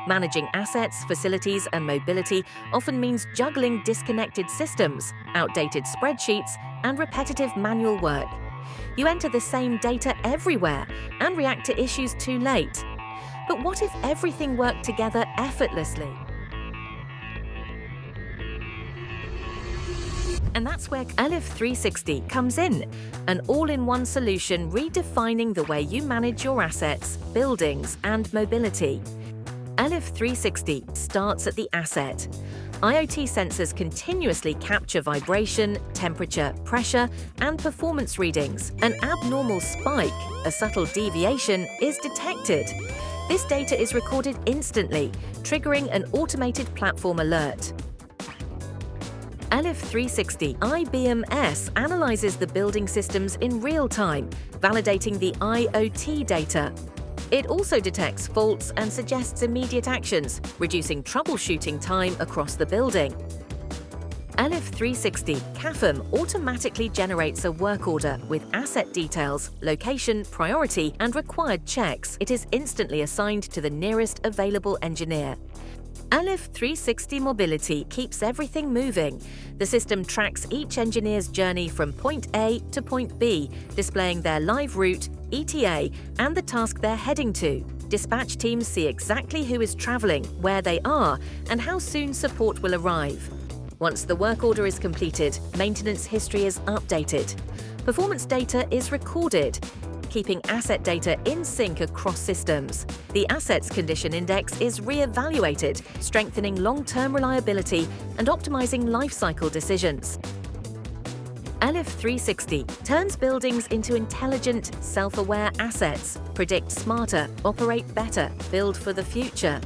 Managing assets, facilities, and mobility often means juggling disconnected systems, outdated spreadsheets, and repetitive manual work. You enter the same data everywhere and react to issues too late. But what if everything worked together effortlessly? And that's where 𝗕𝗓360 comes in, an all-in-one solution redefining the way you manage your assets, buildings, and mobility. 𝗕𝗓360 starts at the asset. IoT sensors continuously capture vibration, temperature, pressure, and performance readings. An abnormal spike, a subtle deviation, is detected. This data is recorded instantly, triggering an automated platform alert. 𝗕𝗓360 IBMS analyzes the building systems in real time, validating the IoT data. It also detects faults and suggests immediate actions, reducing troubleshooting time across the building. 𝗕𝗓360 CAFM automatically generates a work order with asset details, location, priority, and required checks. It is instantly assigned to the nearest available engineer. 𝗕𝗓360 Mobility keeps everything moving. The system tracks each engineer's journey from point A to point B, displaying their live route, ETA, and the task they're heading to. Dispatch teams see exactly who is traveling, where they are, and how soon support will arrive. Once the work order is completed, maintenance history is updated. Performance data is recorded, keeping asset data in sync across systems. The Assets Condition Index is re-evaluated, strengthening long-term reliability and optimizing lifecycle decisions. 𝗕𝗓360 turns buildings into intelligent, self-aware assets, predict smarter, operate better, build for the future.